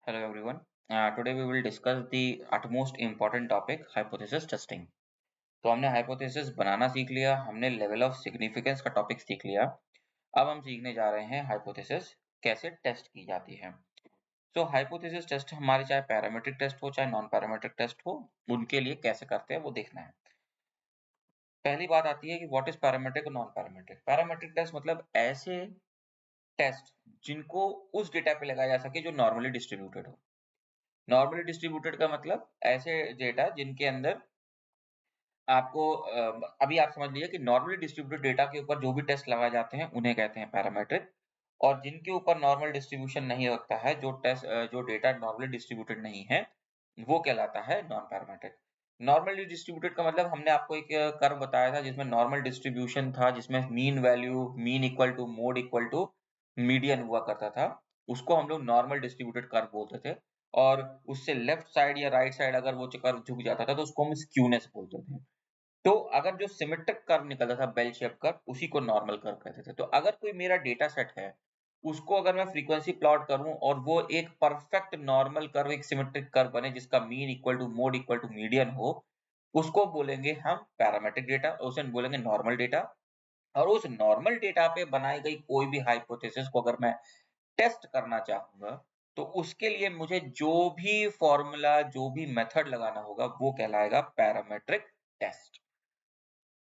Hello everyone. Today we will discuss the utmost important topic hypothesis testing. तो हमने hypothesis बनाना सीख लिया, हमने लेवल ऑफ सिग्निफिकेंस का टॉपिक सीख लिया। अब हम सीखने जा रहे हैं हाइपोथेसिस कैसे टेस्ट की जाती है। तो हाइपोथेसिस टेस्ट हमारे चाहे पैरामीट्रिक टेस्ट हो चाहे नॉन पैरामीट्रिक टेस्ट हो, उनके लिए कैसे करते हैं वो देखना है। पहली बात आती है कि व्हाट इज पैरामीट्रिक और नॉन पैरामीट्रिक। पैरामीट्रिक टेस्ट मतलब ऐसे टेस्ट जिनको उस डेटा पे लगाया जा सके जो नॉर्मली डिस्ट्रीब्यूटेड हो। नॉर्मली डिस्ट्रीब्यूटेड का मतलब ऐसे डेटा जिनके अंदर आपको अभी आप समझ लीजिए कि नॉर्मली डिस्ट्रीब्यूटेड डेटा के ऊपर जो भी टेस्ट लगाए जाते हैं उन्हें कहते हैं पैरामीट्रिक। और जिनके ऊपर नॉर्मल डिस्ट्रीब्यूशन नहीं होता है, जो डेटा नॉर्मली डिस्ट्रीब्यूटेड नहीं है, वो कहलाता है नॉन पैरामीट्रिक। नॉर्मली डिस्ट्रीब्यूटेड का मतलब हमने आपको एक कर्व बताया था जिसमें नॉर्मल डिस्ट्रीब्यूशन था, जिसमें mean equal to mode equal to median हुआ करता था। उसको हम लोग नॉर्मल डिस्ट्रीब्यूटेड कर्व बोलते थे। और उससे लेफ्ट साइड या राइट साइड अगर वो कर्व झुक जाता था तो उसको हम स्क्यूनेस बोलते थे। तो अगर जो सिमेट्रिक कर्व निकलता था, बेल शेप कर्व, उसी को नॉर्मल कर्व कहते थे। तो अगर कोई मेरा डेटा सेट है, उसको अगर मैं फ्रीक्वेंसी प्लॉट करूं और वो एक परफेक्ट नॉर्मल कर्व, एक सिमेट्रिक कर्व बने जिसका mean equal to mode equal to median हो, उसको बोलेंगे हम पैरामीट्रिक डेटा, उसे बोलेंगे नॉर्मल डेटा। और उस नॉर्मल डेटा पे बनाई गई कोई भी हाइपोथेसिस को अगर मैं टेस्ट करना चाहूंगा, तो उसके लिए मुझे जो भी फॉर्मूला, जो भी मेथड लगाना होगा, वो कहलाएगा पैरामेट्रिक टेस्ट।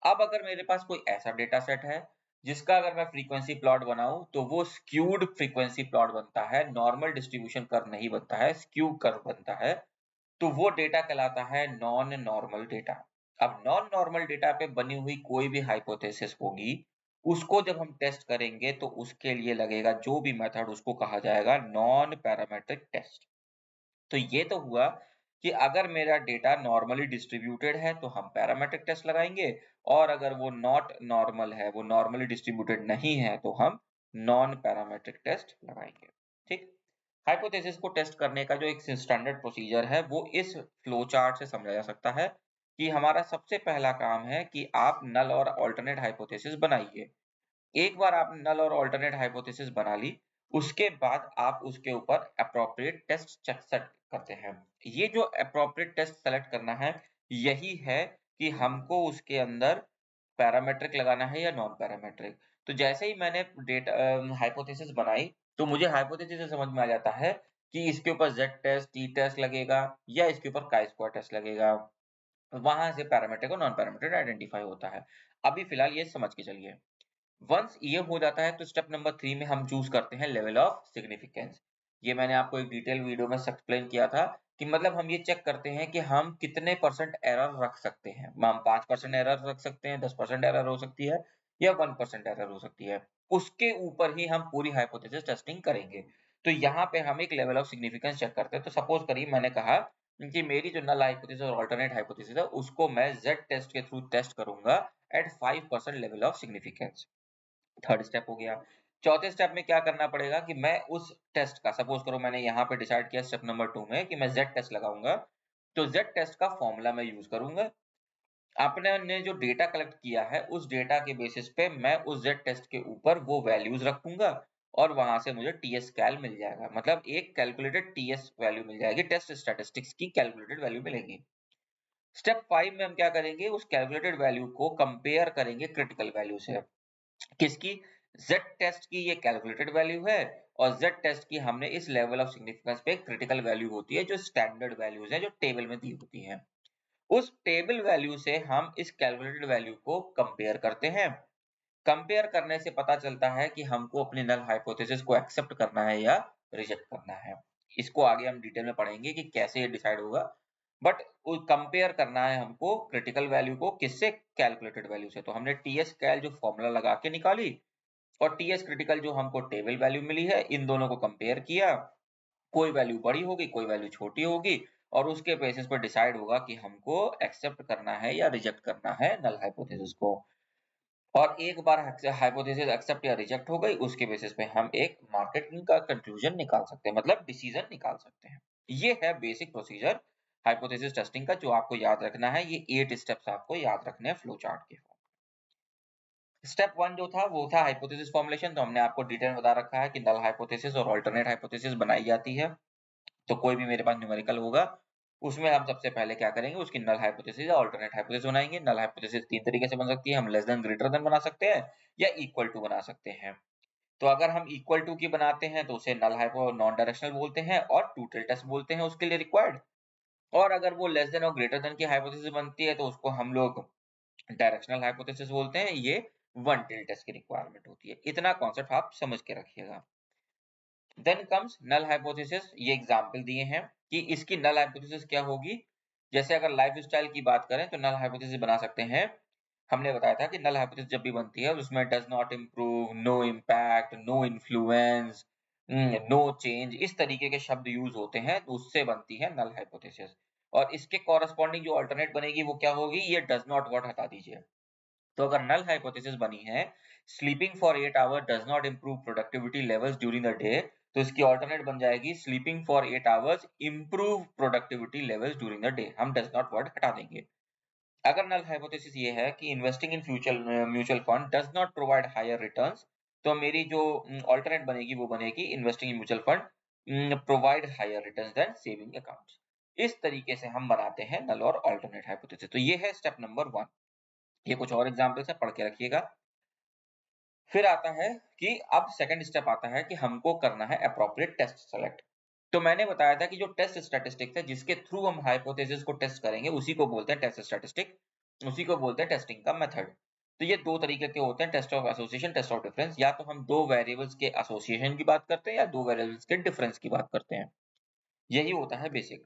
अब अगर मेरे पास कोई ऐसा डेटा सेट है जिसका अगर मैं फ्रीक्वेंसी प्लॉट बनाऊं तो वो स्क्यूड फ्रीक्वेंसी प्लॉट बनता है, नॉर्मल डिस्ट्रीब्यूशन कर्व नहीं बनता है, स्क्यू कर्व बनता है। तो वो डेटा कहलाता है नॉन नॉर्मल डेटा। अब नॉन नॉर्मल डेटा पे बनी हुई कोई भी हाइपोथेसिस होगी, उसको जब हम टेस्ट करेंगे तो उसके लिए लगेगा जो भी मेथड, उसको कहा जाएगा नॉन पैरामेट्रिक टेस्ट। तो ये तो हुआ कि अगर मेरा डेटा नॉर्मली डिस्ट्रीब्यूटेड है तो हम पैरामीट्रिक टेस्ट लगाएंगे, और अगर वो नॉट नॉर्मल है, वो नॉर्मली डिस्ट्रीब्यूटेड नहीं है, तो हम नॉन पैरामीट्रिक टेस्ट लगाएंगे। ठीक। हाइपोथेसिस को टेस्ट करने का जो एक स्टैंडर्ड प्रोसीजर है वो इस फ्लो चार्ट से समझा जा सकता है कि हमारा सबसे पहला काम है कि आप नल और अल्टरनेट हाइपोथेसिस बनाइए। एक बार आपने नल और अल्टरनेट हाइपोथेसिस बना ली, उसके बाद आप उसके ऊपर एप्रोप्रिएट टेस्ट चेक सेट करते हैं। ये जो एप्रोप्रिएट टेस्ट सेलेक्ट करना है, यही है कि हमको उसके अंदर पैरामीट्रिक लगाना है या नॉन पैरामीट्रिक। तो जैसे ही मैंने डेटा हाइपोथेसिस बनाई, तो मुझे हाइपोथेसिस से समझ में आ जाता है कि इसके ऊपर जेड टेस्ट, टी टेस्ट लगेगा या इसके ऊपर काई स्क्वायर टेस्ट लगेगा। वहां से पैरामीट्रिक और नॉन पैरामीट्रिक आइडेंटिफाई होता है। अभी फिलहाल ये समझ के चलिए। वंस ये हो जाता है तो स्टेप नंबर 3 में हम चूज करते हैं लेवल ऑफ सिग्निफिकेंस। ये मैंने आपको एक डिटेल वीडियो में एक्सप्लेन किया था कि मतलब हम ये चेक करते हैं कि हम कितने परसेंट एरर रख सकते हैं। हम 5% एरर रख सकते हैं, 10% एरर हो सकती है, या 1% एरर हो सकती है। उसके ऊपर ही हम पूरी हाइपोथेसिस टेस्टिंग करेंगे। तो यहाँ पे हम एक लेवल ऑफ सिग्निफिकेंस चेक करते हैं। तो सपोज करिए मैंने कहा कि मेरी जो नल हाइपोथेसिस और अल्टरनेट हाइपोथेसिस है उसको मैं जेड टेस्ट के थ्रू टेस्ट करूंगा at 5% level of significance. Third step हो गया। चौथे स्टेप में क्या करना पड़ेगा कि मैं उस टेस्ट का, सपोज करो मैंने यहाँ पे डिसाइड किया स्टेप नंबर 2 में कि मैं जेड टेस्ट लगाऊंगा, तो जेड टेस्ट का फॉर्मूला मैं यूज करूंगा। आपने ने जो डेटा कलेक्ट किया है उस डेटा के बेसिस पे मैं उस जेड टेस्ट के ऊपर वो वैल्यूज रखूंगा, और वहां से मुझे टीएस कैल मिल जाएगा, मतलब एक कैलकुलेटेड टीएस वैल्यू मिल जाएगी, टेस्ट स्टैटिस्टिक्स की कैलकुलेटेड वैल्यू मिलेगी। स्टेप 5 में हम क्या करेंगे, उस कैलकुलेटेड वैल्यू को कंपेयर करेंगे क्रिटिकल वैल्यू से। किसकी? जेड टेस्ट की ये कैलकुलेटेड वैल्यू है, और जेड टेस्ट की हमने इस लेवल ऑफ सिग्निफिकेंस पे क्रिटिकल वैल्यू होती है जो स्टैंडर्ड वैल्यूज है जो टेबल में दी होती है। उस टेबल वैल्यू से हम इस कैलकुलेटेड वैल्यू को कंपेयर करते हैं। कंपेयर करने से पता चलता है कि हमको अपनी नल हाइपोथेसिस को एक्सेप्ट करना है या रिजेक्ट करना है। इसको आगे हम डिटेल में पढ़ेंगे कि कैसे ये डिसाइड होगा। बट कंपेयर करना है हमको क्रिटिकल वैल्यू को किससे, कैलकुलेटेड वैल्यू से। तो हमने टीएस कैल जो फॉर्मूला लगा के निकाली, और टीएस क्रिटिकल जो हमको टेबल वैल्यू मिली है, इन दोनों को कंपेयर किया। कोई वैल्यू बड़ी होगी, कोई वैल्यू छोटी होगी, और उसके बेसिस पर डिसाइड होगा कि हमको एक्सेप्ट करना है या रिजेक्ट करना है नल हाइपोथेसिस को। और एक बार हाइपोथेसिस एक्सेप्ट या रिजेक्ट हो गई, उसके बेसिस पे हम एक मार्केटिंग का कंक्लूजन निकाल सकते हैं, मतलब डिसीजन निकाल सकते हैं। ये है बेसिक प्रोसीजर हाइपोथेसिस टेस्टिंग का, जो आपको याद रखना है। ये 8 स्टेप्स आपको याद रखने हैं फ्लो चार्ट के। स्टेप 1 जो था वो था हाइपोथेसिस फॉर्मुलेशन। तो हमने आपको डिटेल में बता रखा है कि नल हाइपोथेसिस और अल्टरनेट हाइपोथेसिस बनाई जाती है। तो कोई भी मेरे पास न्यूमेरिकल होगा, उसमें हम सबसे पहले क्या करेंगे, उसकी नल हाइपोथेसिस या अल्टरनेट हाइपोथेसिस बनाएंगे। नल हाइपोथेसिस 3 तरीके से बन सकती है, हम लेस देन ग्रेटर देन बना सकते हैं या इक्वल टू बना सकते हैं। तो अगर हम इक्वल टू की बनाते हैं तो उसे नल हाइपो नॉन डायरेक्शनल बोलते हैं और टू टेल टेस्ट बोलते हैं उसके लिए रिक्वायर्ड। और अगर वो लेस देन और ग्रेटर देन की हाइपोथेसिस बनती है तो उसको हम लोग डायरेक्शनल हाइपोथेसिस बोलते हैं, ये वन टेल टेस्ट की रिक्वायरमेंट होती है। इतना कॉन्सेप्ट आप समझ के रखिएगा। देन कम्स नल हाइपोथेसिस, ये एग्जांपल दिए हैं कि इसकी नल हाइपोथेसिस क्या होगी। जैसे अगर लाइफस्टाइल की बात करें तो नल हाइपोथेसिस बना सकते हैं। हमने बताया था कि नल हाइपोथेसिस जब भी बनती है उसमें does not improve, no impact, no influence, no change, इस तरीके के शब्द यूज होते हैं, तो उससे बनती है नल हाइपोथेसिस। और इसके कॉरेस्पॉन्डिंग जो अल्टरनेट बनेगी वो क्या होगी, ये डज नॉट वर्ड हटा दीजिए। तो अगर नल हाइपोथेसिस बनी है sleeping for 8 hour does not improve productivity levels during the day, तो इसकी ऑल्टरनेट बन जाएगी sleeping for 8 hours improve productivity levels during the day. हम डज नॉट वर्ड हटा देंगे। अगर नल हाइपोथेसिस ये है कि investing in future mutual fund does not provide higher returns, तो मेरी जो ऑल्टरनेट बनेगी वो बनेगी investing in mutual fund provide higher returns than saving accounts. इस तरीके से हम बनाते हैं नल और ऑल्टरनेट हाइपोथेसिस। तो ये है स्टेप नंबर 1। ये कुछ और एग्जांपल्स है, पढ़ के रखिएगा। फिर आता है कि अब सेकंड स्टेप आता है कि हमको करना है एप्रोप्रिएट टेस्ट सेलेक्ट। तो मैंने बताया था कि जो टेस्ट स्टैटिस्टिक्स है जिसके थ्रू हम हाइपोथेसिस को टेस्ट करेंगे उसी को बोलते हैं टेस्ट स्टैटिस्टिक, उसी को बोलते हैं टेस्टिंग का मेथड। तो ये दो तरीके के होते हैं, test of association, test of difference. या तो हम दो वेरिएबल्स के एसोसिएशन की बात करते हैं या दो वेरिएबल्स के डिफरेंस की बात करते हैं, यही होता है बेसिक।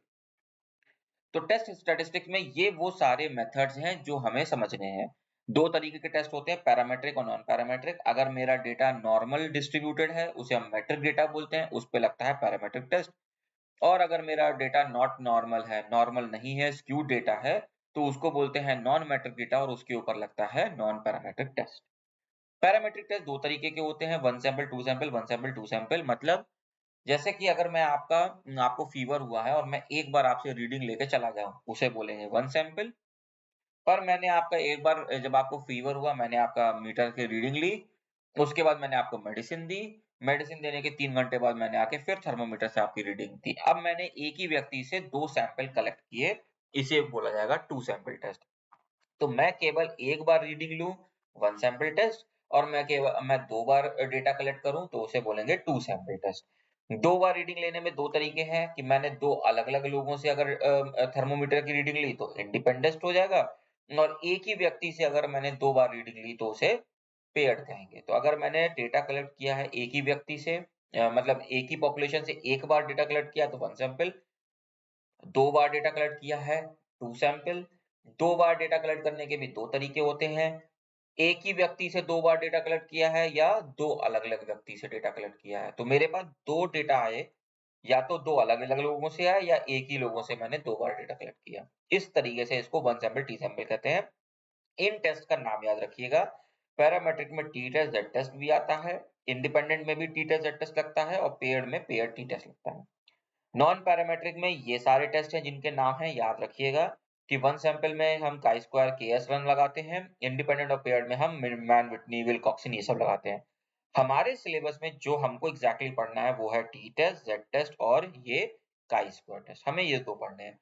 तो टेस्ट स्टैटिस्टिक्स में ये वो सारे मेथड्स हैं जो हमें समझने हैं। दो तरीके के टेस्ट होते हैं, पैरामेट्रिक और नॉन पैरामेट्रिक। अगर मेरा डेटा नॉर्मल डिस्ट्रीब्यूटेड है उसे हम मेट्रिक डेटा बोलते हैं, उस पे लगता है पैरामेट्रिक टेस्ट। और अगर मेरा डेटा नॉट नॉर्मल है, नॉर्मल नहीं है, स्क्यूड डेटा है, तो उसको बोलते हैं नॉन मैट्रिक डेटा और उसके ऊपर लगता है non parametric test. Parametric test दो तरीके के होते हैं, one sample two sample. One sample two sample मतलब जैसे कि अगर मैं आपको फीवर हुआ है और मैं एक बार आपसे रीडिंग लेके चला जाऊं, उसे बोलेंगे वन सैंपल। पर मैंने आपका एक बार जब आपको फीवर हुआ मैंने आपका मीटर की रीडिंग ली, उसके बाद मैंने आपको मेडिसिन दी, मेडिसिन देने के 3 घंटे बाद मैंने आके फिर थर्मोमीटर से आपकी रीडिंग दी। अब मैंने एक ही व्यक्ति से दो सैंपल कलेक्ट किए, इसे बोला जाएगा टू सैंपल टेस्ट। तो मैं केवल एक बार रीडिंग लूं, वन सैंपल टेस्ट, और मैं दो बार डेटा कलेक्ट करूं तो उसे बोलेंगे टू सैंपल टेस्ट। दो बार रीडिंग लेने में दो तरीके हैं कि मैंने दो अलग अलग लोगों से अगर थर्मोमीटर की रीडिंग ली तो इंडिपेंडेंट हो जाएगा, और एक ही व्यक्ति से अगर मैंने दो बार रीडिंग ली तो उसे पेयर्ड कहेंगे। तो अगर मैंने डेटा कलेक्ट किया है एक ही व्यक्ति से, मतलब एक ही पॉपुलेशन से एक बार डेटा कलेक्ट किया तो वन सैंपल, दो बार डेटा कलेक्ट किया है टू सैंपल। दो बार डेटा कलेक्ट करने के भी दो तरीके होते हैं, एक ही व्यक्ति से दो बार डेटा कलेक्ट किया है या दो अलग अलग व्यक्ति से डेटा कलेक्ट किया है। तो मेरे पास दो डेटा आए, या तो दो अलग अलग लोगों से आए या एक ही लोगों से मैंने दो बार डेटा कलेक्ट किया। इस तरीके से इसको वन सैंपल टी सैंपल कहते हैं। इन टेस्ट का नाम याद रखिएगा। पैरामेट्रिक में टी टेस्ट जेड टेस्ट भी आता है, इंडिपेंडेंट में भी टी टेस्ट जेड टेस्ट लगता है, और पेयर्ड में पेयर्ड टी टेस्ट लगता है। नॉन पैरामेट्रिक में ये सारे टेस्ट हैं जिनके नाम हैं, याद रखिएगा कि वन सैंपल में हम काई स्क्वायर के एस रन लगाते हैं, इंडिपेंडेंट और पेयर्ड में हम मिनमैन विटनी विल्कॉक्सन ये सब लगाते हैं। हमारे सिलेबस में जो हमको एग्जैक्टली पढ़ना है वो है टी टेस्ट, जेड टेस्ट और ये काई स्क्वायर टेस्ट, हमें ये दो पढ़ने हैं।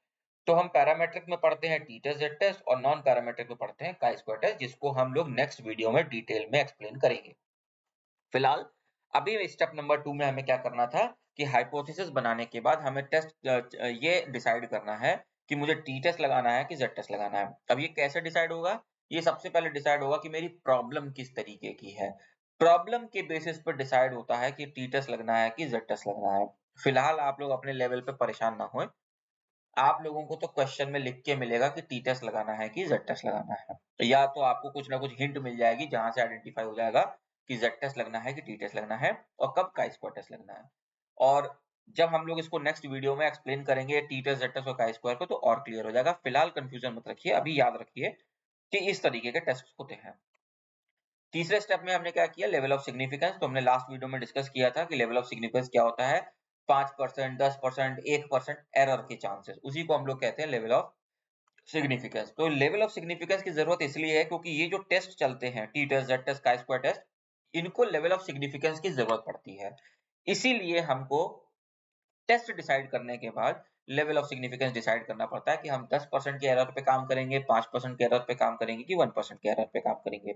तो हम पैरामेट्रिक में पढ़ते हैं टी टेस्ट, जेड टेस्ट, और नॉन पैरामेट्रिक में पढ़ते हैं काई स्क्वायर टेस्ट, जिसको हम लोग नेक्स्ट वीडियो में डिटेल में एक्सप्लेन करेंगे। फिलहाल अभी स्टेप नंबर 2 में हमें क्या करना था कि हाइपोथेसिस बनाने के बाद हमें टेस्ट ये डिसाइड करना है कि मुझे टी टेस्ट लगाना है कि जेड टेस्ट लगाना है। अब ये कैसे डिसाइड होगा, ये सबसे पहले डिसाइड होगा कि मेरी प्रॉब्लम किस तरीके की है। प्रॉब्लम के बेसिस पर डिसाइड होता है कि टी टेस्ट लगना है कि जेड टेस्ट लगना है। फिलहाल आप लोग अपने लेवल पे परेशान ना हों, आप लोगों को तो क्वेश्चन में लिख के मिलेगा कि टी टेस्ट लगाना है कि जेड टेस्ट लगाना है, तो या तो आपको कुछ ना कुछ हिंट मिल जाएगी जहां से आइडेंटिफाई हो जाएगा कि जेड टेस्ट लगना है कि टी टेस्ट लगना है और कब काई स्क्वायर टेस्ट लगना है। और जब हम लोग इसको नेक्स्ट वीडियो में एक्सप्लेन करेंगे टी टेस्ट, जेड टेस्ट और काई स्क्वायर को, तो और क्लियर हो जाएगा। फिलहाल कंफ्यूजन मत रखिए, अभी याद रखिए कि इस तरीके के टेस्ट होते हैं। तीसरे स्टेप में हमने क्या किया, लेवल ऑफ सिग्निफिकेंस। तो हमने लास्ट वीडियो में डिस्कस किया था कि लेवल ऑफ सिग्निफिकेंस क्या होता है, 5%, 10%, 1% एरर के चांसेस, उसी को हम लोग कहते हैं लेवल ऑफ सिग्निफिकेंस। तो लेवल ऑफ सिग्निफिकेंस की जरूरत इसलिए है क्योंकि ये जो टेस्ट चलते हैं T test, Z test, chi square test, इनको लेवल ऑफ सिग्निफिकेंस की जरूरत पड़ती है। इसीलिए हमको टेस्ट डिसाइड करने के बाद लेवल ऑफ सिग्निफिकेंस डिसाइड करना पड़ता है कि हम 10% के एरर पे काम करेंगे, 5% के एरर पे काम करेंगे कि 1% के एरर पे काम करेंगे।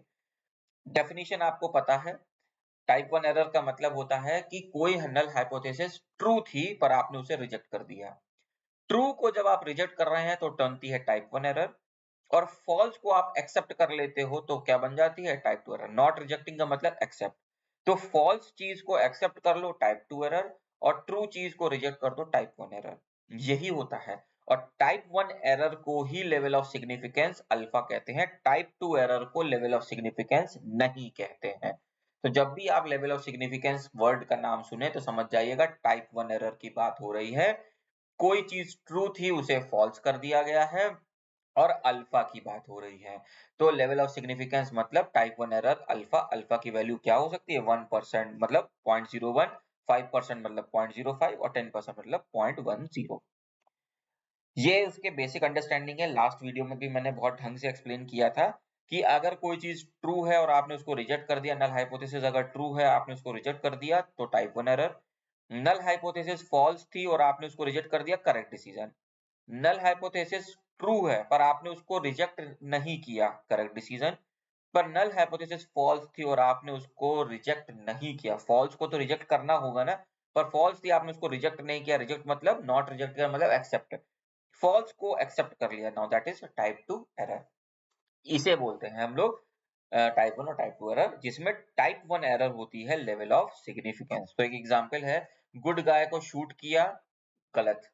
डेफिनेशन आपको पता है, टाइप 1 एरर का मतलब होता है कि कोई नल हाइपोथेसिस ट्रू थी पर आपने उसे रिजेक्ट कर दिया। ट्रू को जब आप रिजेक्ट कर रहे हैं तो टर्नती है टाइप 1 एरर, और फॉल्स को आप एक्सेप्ट कर लेते हो तो क्या बन जाती है? Type 2 error. नॉट रिजेक्टिंग का मतलब एक्सेप्ट। तो फॉल्स चीज को एक्सेप्ट कर लो, टाइप 2 एरर, और ट्रू चीज को रिजेक्ट कर दो, टाइप 1 एरर। यही होता है। और टाइप 1 एरर को ही लेवल ऑफ सिग्निफिकेंस अल्फा कहते हैं, टाइप 2 एरर को लेवल ऑफ सिग्निफिकेंस नहीं कहते हैं। तो जब भी आप लेवल ऑफ सिग्निफिकेंस वर्ड का नाम सुने तो समझ जाइएगा टाइप 1 एरर की बात हो रही है। कोई चीज ट्रू थी उसे फॉल्स कर दिया गया है, और अल्फा की बात हो रही है। तो लेवल ऑफ सिग्निफिकेंस मतलब टाइप 1 एरर अल्फा। अल्फा की वैल्यू क्या हो सकती है? 1% मतलब 0.01, 5% मतलब 0.05 और 10% मतलब 0.10। ये उसके बेसिक अंडरस्टैंडिंग है। लास्ट वीडियो में भी मैंने बहुत ढंग से एक्सप्लेन किया था कि अगर कोई चीज ट्रू है और आपने उसको रिजेक्ट कर दिया, नल हाइपोथेसिस अगर ट्रू है आपने उसको रिजेक्ट कर दिया तो type 1 error. Null hypothesis false थी और आपने उसको रिजेक्ट कर दिया, correct decision. Null hypothesis true है पर आपने उसको रिजेक्ट नहीं किया, करेक्ट डिसीजन। पर नल हाइपोथेसिस फॉल्स थी और आपने उसको रिजेक्ट नहीं किया, फॉल्स को तो रिजेक्ट करना होगा ना, पर फॉल्स थी आपने उसको रिजेक्ट नहीं किया। रिजेक्ट मतलब नॉट रिजेक्ट किया मतलब एक्सेप्ट। फॉल्स को एक्सेप्ट कर लिया, now that is type 2 error. इसे बोलते हैं हम लोग टाइप 1 और टाइप 2 एरर, जिसमें टाइप 1 एरर होती है लेवल ऑफ सिग्निफिकेंस। तो एक एग्जांपल है, गुड गाय को शूट किया, गलत।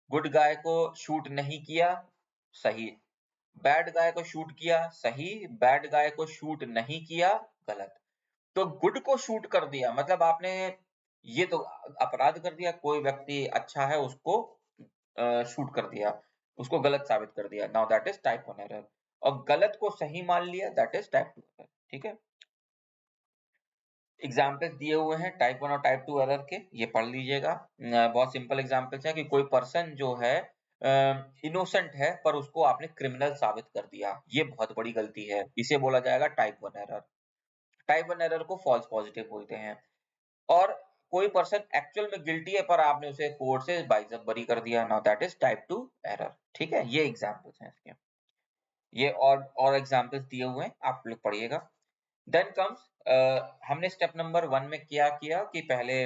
गुड गाय को शूट नहीं किया, सही। बैड गाय को शूट किया, सही। बैड गाय को शूट नहीं किया, गलत। तो गुड को शूट कर दिया मतलब आपने ये तो अपराध कर दिया, कोई व्यक्ति अच्छा है उसको शूट कर दिया, उसको गलत साबित कर दिया, now that is type 1 error. और गलत को सही मान लिया, दैट इज टाइप 2 एरर। ठीक है, एग्जाम्पल्स दिए हुए हैं टाइप 1 और टाइप 2 एरर के, ये पढ़ लीजिएगा। बहुत सिंपल एग्जाम्पल्स है कि कोई पर्सन जो है इनोसेंट है पर उसको आपने क्रिमिनल साबित कर दिया, ये बहुत बड़ी गलती है, इसे बोला जाएगा टाइप 1 एरर। टाइप 1 एरर को फॉल्स पॉजिटिव बोलते हैं। और कोई पर्सन एक्चुअल में गिल्टी है पर आपने उसे कोर्ट से बाइज्जत बरी कर दिया, now that is type 2 error. ठीक है, ये एग्जांपल्स हैं इसके। ये और एग्जांपल्स दिए हुए हैं, आप लोग पढ़िएगा। देन कम्स हमने स्टेप नंबर 1 में क्या किया कि पहले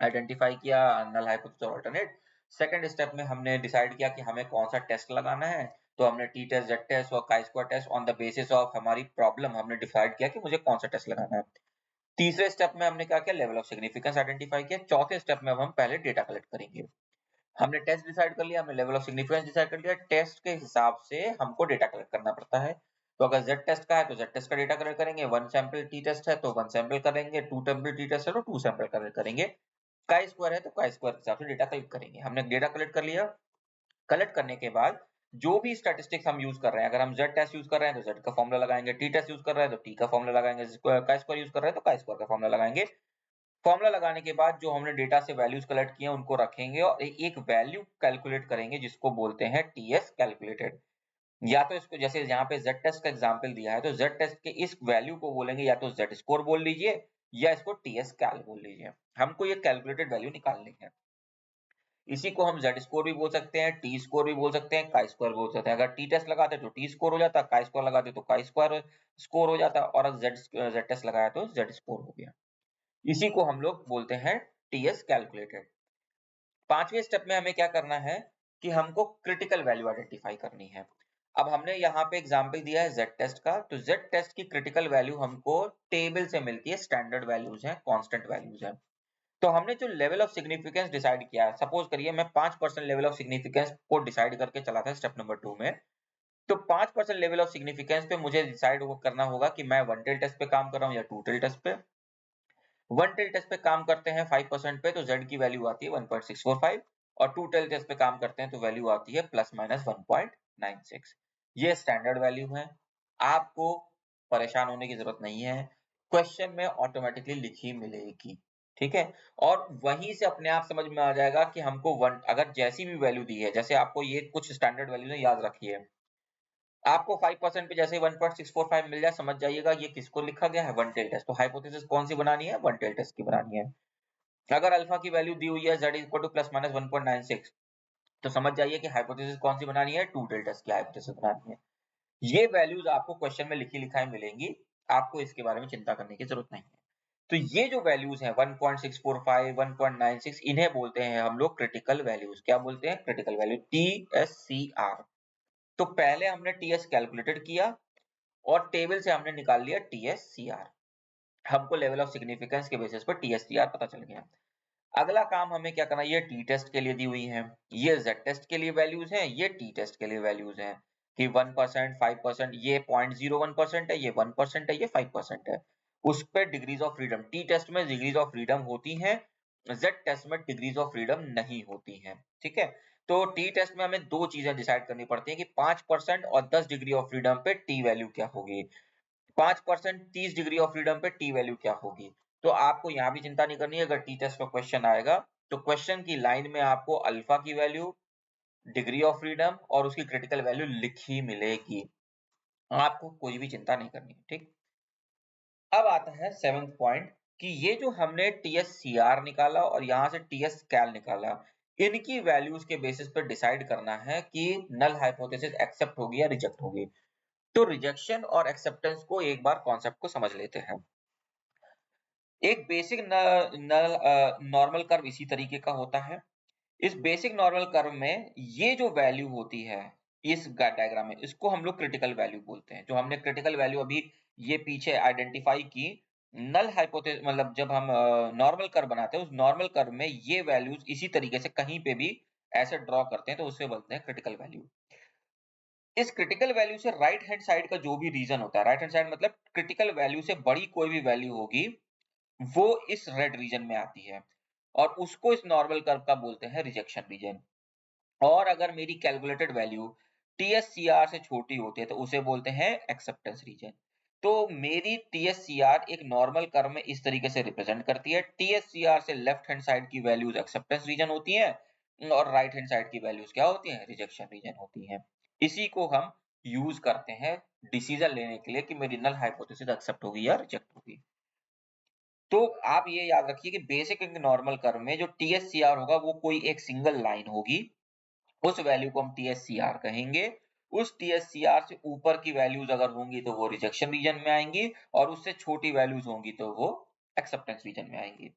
आइडेंटिफाई किया नल हाइपोथेसिस और अल्टरनेट। सेकंड स्टेप में हमने डिसाइड किया कि हमें कौन सा टेस्ट लगाना है, तो हमने टी टेस्ट, जेड टेस्ट और chi square test on the basis of हमारी प्रॉब्लम हमने डिसाइड किया कि मुझे कौन सा टेस्ट लगाना है। तीसरे स्टेप में हमने क्या किया? लेवल ऑफ सिग्निफिकेंस आइडेंटिफाई किया। चौथे स्टेप में अब हम पहले डेटा कलेक्ट करेंगे। हमने टेस्ट डिसाइड कर लिया, हमने लेवल ऑफ सिग्निफिकेंस डिसाइड कर लिया, टेस्ट के हिसाब से हमको डेटा कलेक्ट करना पड़ता है। तो अगर जेड टेस्ट का है तो जेड टेस्ट का डेटा कलेक्ट करेंगे, वन सैंपल टी टेस्ट है तो वन सैंपल करेंगे, टू सैंपल टी टेस्ट है तो टू सैंपल कलेक्ट करेंगे, काई स्क्वायर है तो काई स्क्वायर के हिसाब से डेटा कलेक्ट करेंगे। हमने डेटा कलेक्ट कर लिया। कलेक्ट करने के बाद जो भी स्टैटिस्टिक्स हम यूज कर रहे हैं, अगर हम जेड टेस्ट यूज कर रहे हैं तो जेड का फॉर्मूला लगाएंगे, टी टेस्ट यूज कर रहे हैं तो टी का फॉर्मूला लगाएंगे, काई स्क्वायर यूज कर रहे हैं तो काई स्क्वायर का फॉर्मूला लगाएंगे। फॉर्मूला लगाने के बाद जो हमने डेटा से वैल्यूज कलेक्ट किए उनको रखेंगे और एक वैल्यू कैलकुलेट करेंगे जिसको बोलते हैं टीएस कैलकुलेटेड। या तो इसको जैसे यहाँ पे जेड टेस्ट का एग्जांपल दिया है तो जेड टेस्ट के इस वैल्यू को बोलेंगे या तो जेड स्कोर बोल लीजिए या इसको टीएस कैल बोल लीजिए। हमको ये कैलकुलेटेड वैल्यू निकालनी है। इसी को हम जेड स्कोर भी बोल सकते हैं, टी स्कोर भी बोल सकते हैं, काई स्क्वायर बोल सकते हैं। अगर टी टेस्ट लगाते तो टी स्कोर हो जाता, काई स्क्वायर लगाते तो काई स्क्वायर स्कोर हो जाता, और अगर जेड टेस्ट लगाया तो जेड स्कोर हो गया। इसी को हम लोग बोलते हैं टीएस कैलकुलेटेड। पांचवें स्टेप में हमें क्या करना है कि हमको क्रिटिकल वैल्यू आइडेंटिफाई करनी है। अब हमने यहाँ पे एग्जांपल दिया है जेड टेस्ट का, तो जेड टेस्ट की क्रिटिकल वैल्यू हमको टेबल से मिलती है, स्टैंडर्ड वैल्यूज हैं, कांस्टेंट वैल्यूज हैं। तो हमने जो लेवल ऑफ सिग्निफिकेंस डिसाइड किया है, सपोज करिए मैं 5% लेवल ऑफ सिग्निफिकेंस को डिसाइड करके चला था स्टेप नंबर 2 में, तो 5% लेवल ऑफ सिग्निफिकेंस पे मुझे डिसाइड करना होगा कि मैं वन टेल टेस्ट पे काम कर रहा हूँ या टू टेल टेस्ट पे। वन टेल टेस्ट पे काम करते हैं 5% पे तो z की वैल्यू आती है 1.645, और टू टेल टेस्ट पे काम करते हैं तो वैल्यू आती है प्लस माइनस 1.96। ये स्टैंडर्ड वैल्यू है, आपको परेशान होने की जरूरत नहीं है, क्वेश्चन में ऑटोमेटिकली लिखी मिलेगी। ठीक है, और वहीं से अपने आप समझ में आ जाएगा कि हमको वन अगर जैसी भी वैल्यू दी है, जैसे आपको ये कुछ स्टैंडर्ड वैल्यू है याद रखिए, आपको 5% पे जैसे 1.645 मिल जाए समझ जाइएगा ये किसको लिखा गया है, वन टेल टेस्ट। तो हाइपोथेसिस कौन सी बनानी है? वन टेल टेस्ट की बनानी है। अगर अल्फा की वैल्यू दी हुई है z equal two plus minus 1.96, तो समझ जाइए कि हाइपोथेसिस कौन सी बनानी है, टू टेल टेस्ट की हाइपोथेसिस बनानी है। ये वैल्यूज आपको क्वेश्चन में लिखी लिखाई मिलेंगी, आपको इसके बारे में चिंता करने की जरूरत नहीं है। तो ये जो वैल्यूज हैं 1.645, 1.96, इन्हें बोलते हैं हम लोग क्रिटिकल वैल्यूज। क्या बोलते हैं? Critical value, TSCR। तो पहले हमने TS कैलकुलेटेड किया और टेबल से हमने निकाल लिया TSCR। हमको लेवल ऑफ सिग्निफिकेंस के बेसिस पर TSCR पता चल गया। अगला काम हमें क्या करना है, ये टी टेस्ट के लिए दी हुई है, ये जेड टेस्ट के लिए वैल्यूज हैं, ये टी टेस्ट के लिए वैल्यूज हैं कि 1%, 5%, ये 0.01% है, ये 1% है, ये 5% है। उस पर degrees of freedom, T test में डिग्रीज ऑफ फ्रीडम होती हैं, जेड टेस्ट में डिग्रीज ऑफ फ्रीडम नहीं होती हैं। ठीक है, तो टी टेस्ट में हमें दो चीजें डिसाइड करनी पड़ती हैं कि 5% और 10 डिग्री ऑफ फ्रीडम पे टी वैल्यू क्या होगी। 5% 30 डिग्री ऑफ फ्रीडम पे टी वैल्यू क्या होगी। तो आपको यहाँ भी चिंता नहीं करनी है, अगर टी टेस्ट पर क्वेश्चन आएगा तो क्वेश्चन की लाइन में आपको अल्फा की वैल्यू, डिग्री ऑफ फ्रीडम और उसकी क्रिटिकल वैल्यू लिखी मिलेगी। आपको कोई भी चिंता नहीं करनी है। ठीक, अब आता है सेवंथ पॉइंट कि ये जो हमने TSCR निकाला और यहाँ से TS कैल निकाला, इनकी वैल्यूज के बेसिस पर डिसाइड करना है कि नल हाइपोथेसिस एक्सेप्ट होगी या रिजेक्ट होगी। तो रिजेक्शन और एक्सेप्टेंस को एक बार कॉन्सेप्ट को समझ लेते हैं। एक बेसिक नॉर्मल कर्व इसी तरीके का होता है। इस बेसिक नॉर्मल कर्व में ये जो वैल्यू होती है इस डायग्राम में, इसको हम लोग क्रिटिकल वैल्यू बोलते हैं। जो हमने क्रिटिकल वैल्यू अभी ये पीछे आइडेंटिफाई की, नल हाइपोथेसिस मतलब जब हम नॉर्मल कर्व बनाते हैं, उस नॉर्मल कर्व में ये वैल्यूज इसी तरीके से कहीं पे भी ऐसे ड्रॉ करते हैं, तो उसे बोलते हैं क्रिटिकल वैल्यू। इस क्रिटिकल वैल्यू से राइट हैंड साइड का जो भी रीजन होता है, राइट हैंड साइड मतलब क्रिटिकल वैल्यू से बड़ी कोई भी वैल्यू होगी, वो इस रेड रीजन में आती है और उसको इस नॉर्मल कर्व का बोलते हैं रिजेक्शन रीजन। और अगर मेरी कैलकुलेटेड वैल्यू TSCR से छोटी होती है तो उसे बोलते हैं एक्सेप्टेंस रीजन। तो मेरी TSCR एक नॉर्मल कर्व में इस तरीके से रिप्रेजेंट करती है। TSCR से लेफ्ट हैंड साइड की वैल्यूज एक्सेप्टेंस रीजन होती है और राइट हैंड साइड की वैल्यूज क्या होती है? रिजेक्शन रीजन होती है। इसी को हम यूज करते हैं डिसीजन लेने के लिए कि मेरी नल हाइपोथेसिस एक्सेप्ट होगी या रिजेक्ट होगी। तो आप ये याद रखिए कि बेसिक नॉर्मल कर्व में जो TSCR होगा वो कोई एक सिंगल लाइन होगी, उस वैल्यू को हम TSCR कहेंगे। उस TSCR से ऊपर की वैल्यूज अगर होंगी तो वो रिजेक्शन रीजन में आएंगी और उससे छोटी वैल्यूज होंगी तो वो एक्सेप्टेंस रीजन में आएंगी।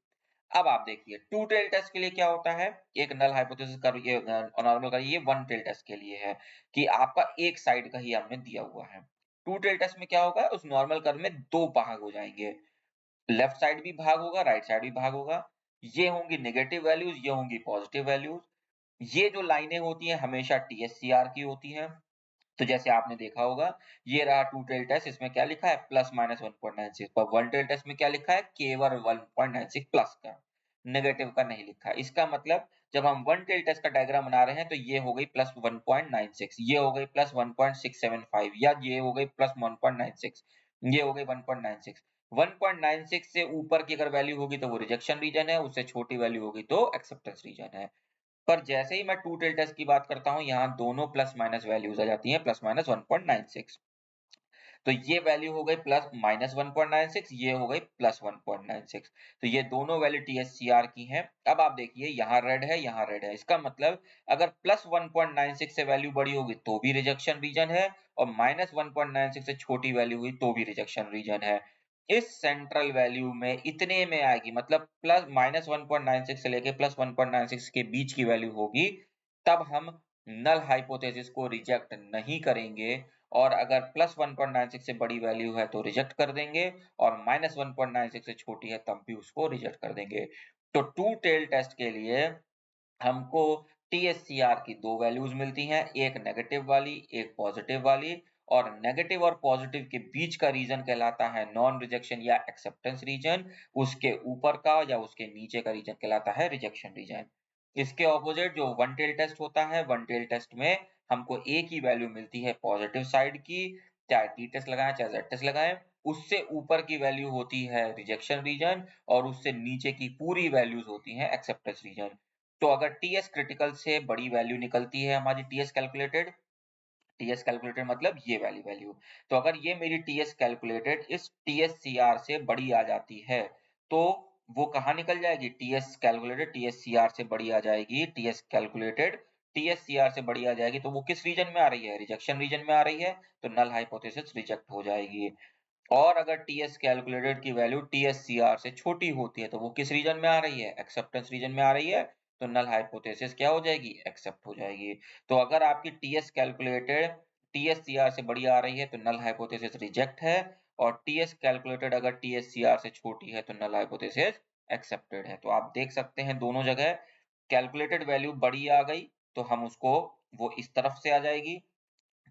अब आप देखिए टू टेल टेस्ट के लिए क्या होता है, एक नल हाइपोथेसिस का ये नॉर्मल का ये वन टेल टेस्ट के लिए है कि आपका एक साइड का ही हमने दिया हुआ है। टू टेल टेस्ट में क्या होगा, उस नॉर्मल कर्व में दो भाग हो जाएंगे, लेफ्ट साइड भी भाग होगा, राइट साइड भी भाग होगा। ये होंगी नेगेटिव वैल्यूज, ये होंगी पॉजिटिव वैल्यूज। ये जो लाइनें होती हैं हमेशा TSCR की होती हैं। तो जैसे आपने देखा होगा, ये रहा टू टेल टेस्ट, इसमें क्या लिखा है प्लस माइनस 1.96, पर वन टेल टेस्ट में क्या लिखा है केवल 1.96 प्लस का, नेगेटिव का नहीं लिखा है। इसका मतलब जब हम वन टेल टेस्ट का डायग्राम बना रहे हैं तो ये हो गई प्लस 1.96, ये हो गई प्लस 1.675 या ये हो गई प्लस 1.96, ये हो गई 1.96। 1.96 से ऊपर की अगर वैल्यू होगी तो वो रिजेक्शन रीजन है, उससे छोटी वैल्यू होगी तो एक्सेप्टेंस रीजन है। पर जैसे ही मैं टू टेल टेस्ट की बात करता हूँ, यहाँ दोनों प्लस माइनस वैल्यूज आ जाती हैं, प्लस माइनस 1.96। तो ये वैल्यू हो गई प्लस माइनस 1.96, ये हो गई प्लस 1.96। तो ये दोनों वैल्यू TSCR की हैं। अब आप देखिए यहाँ रेड है, यहाँ रेड है, इसका मतलब अगर प्लस 1.96 से वैल्यू बड़ी होगी तो भी रिजेक्शन रीजन है और माइनस 1.96 से छोटी वैल्यू हुई तो भी रिजेक्शन रीजन है। इस सेंट्रल वैल्यू में इतने में आएगी, मतलब प्लस माइनस 1.96 से लेके प्लस 1.96 के बीच की वैल्यू होगी, तब हम नल हाइपोथेसिस को रिजेक्ट नहीं करेंगे। और अगर प्लस 1.96 से बड़ी वैल्यू है तो रिजेक्ट कर देंगे और माइनस 1.96 से छोटी है तब भी उसको रिजेक्ट कर देंगे। तो टू टेल टेस्ट के लिए हमको TSCR की दो वैल्यूज मिलती हैं, एक नेगेटिव वाली, एक पॉजिटिव वाली। और नेगेटिव और पॉजिटिव के बीच का रीजन कहलाता है नॉन रिजेक्शन या एक्सेप्टेंस रीजन, उसके ऊपर का या उसके नीचे का रीजन कहलाता है रिजेक्शन रीजन। इसके ऑपोजिट जो वन टेल टेस्ट होता है, वन टेल टेस्ट में हमको एक ही वैल्यू मिलती है पॉजिटिव साइड की, चाहे टी टेस्ट लगाएं चाहे जेड टेस्ट लगाएं। उससे ऊपर की वैल्यू होती है रिजेक्शन रीजन और उससे नीचे की पूरी वैल्यूज होती हैं एक्सेप्टेंस रीजन। तो अगर TS क्रिटिकल से बड़ी वैल्यू निकलती है हमारी TS कैलकुलेटेड मतलब ये वाली वैल्यू, तो अगर ये मेरी TS कैलकुलेटेड इस TSCR से बड़ी आ जाती है तो वो कहाँ निकल जाएगी, टीएस कैलकुलेटेड टीएससीआर से बड़ी आ जाएगी, टीएस कैलकुलेटेड टीएससीआर से बड़ी आ जाएगी, तो वो किस रीजन में आ रही है, रिजेक्शन रीजन में आ रही है, तो नल हाइपोथेसिस रिजेक्ट हो जाएगी। और अगर टीएस कैलकुलेटेड की वैल्यू टीएससीआर से छोटी होती है तो वो किस रीजन में आ रही है, एक्सेप्टेंस रीजन में आ रही है, तो नल हाइपोथेसिस क्या हो जाएगी, एक्सेप्ट हो जाएगी। तो अगर आपकी टीएस कैलकुलेटेड टीएससीआर से बड़ी आ रही है तो नल हाइपोथेसिस रिजेक्ट है, और टीएस कैलकुलेटेड अगर टीएससीआर से छोटी है तो नल हाइपोथेसिस एक्सेप्टेड है। तो आप देख सकते हैं दोनों जगह कैलकुलेटेड वैल्यू बड़ी आ गई तो हम उसको वो इस तरफ से आ जाएगी,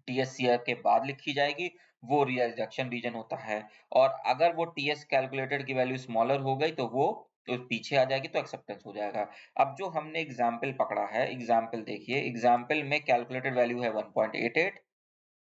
टीएससीआर के बाद लिखी जाएगी, वो रिजेक्शन रीजन होता है। और अगर वो टीएस कैलकुलेटेड की वैल्यू स्मॉलर हो गई तो वो तो पीछे आ जाएगी तो एक्सेप्टेंस हो जाएगा। अब जो हमने एग्जाम्पल पकड़ा है, एग्जाम्पल देखिए, एग्जाम्पल में कैलकुलेटेड वैल्यू है 1.88,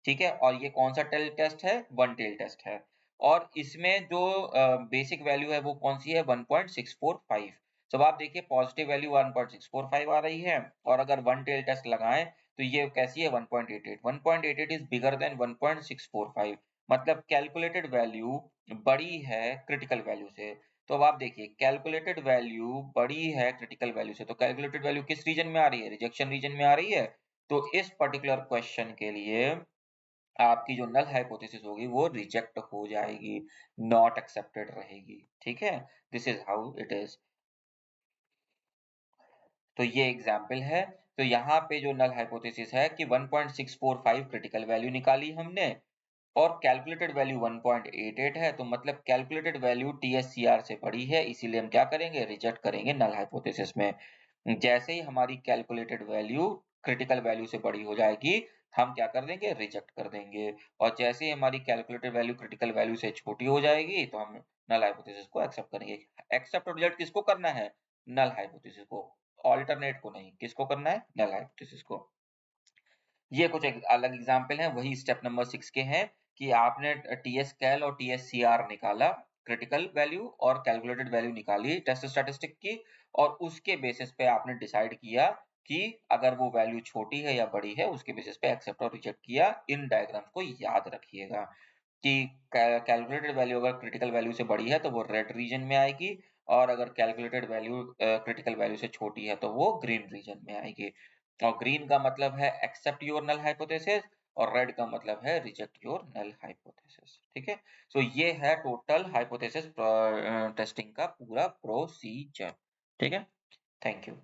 ठीक है, और ये कौन सा टेल टेस्ट है, वन टेल टेस्ट है, और इसमें जो बेसिक वैल्यू है वो कौन सी है, 1.645। जब आप देखिए पॉजिटिव वैल्यू 1.645 आ रही है, और अगर वन टेल टेस्ट लगाएं तो ये कैसी है, 1.88, 1.88 इज बिगर देन 1.645, मतलब कैलकुलेटेड वैल्यू बड़ी है क्रिटिकल वैल्यू से। तो अब आप देखिए कैलकुलेटेड वैल्यू बड़ी है क्रिटिकल वैल्यू से, तो कैलकुलेटेड वैल्यू किस रीजन में आ रही है, रिजेक्शन रीजन में आ रही है। तो इस पर्टिकुलर क्वेश्चन के लिए आपकी जो नल हाइपोथेसिस होगी वो रिजेक्ट हो जाएगी, नॉट एक्सेप्टेड रहेगी, ठीक है। This is how it is. तो ये एग्जाम्पल है। तो यहाँ पे जो नल हाइपोथेसिस है कि 1.645 क्रिटिकल वैल्यू निकाली हमने, और कैलकुलेटेड वैल्यू 1.88 है, तो मतलब कैलकुलेटेड वैल्यू टीएससीआर से बड़ी है, इसीलिए हम क्या करेंगे, रिजेक्ट करेंगे नल हाइपोथेसिस में। जैसे ही हमारी कैलकुलेटेड वैल्यू क्रिटिकल वैल्यू से बड़ी हो जाएगी, हम क्या कर देंगे, रिजेक्ट कर देंगे। और जैसे ही हमारी कैलकुलेटेड वैल्यू क्रिटिकल वैल्यू से छोटी हो जाएगी तो हम नल हाइपोथेसिस को एक्सेप्ट करेंगे। एक्सेप्ट और रिजेक्ट किसको करना है, नल हाइपोथेसिस को, ऑल्टरनेट को नहीं, किसको करना है, नल हाइपोथेसिस को। ये कुछ एक अलग एग्जाम्पल है, वही स्टेप नंबर 6 के हैं कि आपने टीएस कैल और टीएस सीआर निकाला, क्रिटिकल वैल्यू और कैलकुलेटेड वैल्यू निकाली टेस्ट स्टैटिस्टिक की, और उसके बेसिस पे आपने डिसाइड किया कि अगर वो वैल्यू छोटी है या बड़ी है, उसके बेसिस पे एक्सेप्ट और रिजेक्ट किया। इन डायग्राम को याद रखिएगा कि कैलकुलेटेड वैल्यू अगर क्रिटिकल वैल्यू से बड़ी है तो वो रेड रीजन में आएगी, और अगर कैलकुलेटेड वैल्यू क्रिटिकल वैल्यू से छोटी है तो वो ग्रीन रीजन में आएगी। और ग्रीन का मतलब है एक्सेप्ट योर नल हाइपोथेसिस, और रेड का मतलब है रिजेक्ट योर नल हाइपोथेसिस, ठीक है। सो ये है टोटल हाइपोथेसिस टेस्टिंग का पूरा प्रोसीजर, ठीक है। Thank you.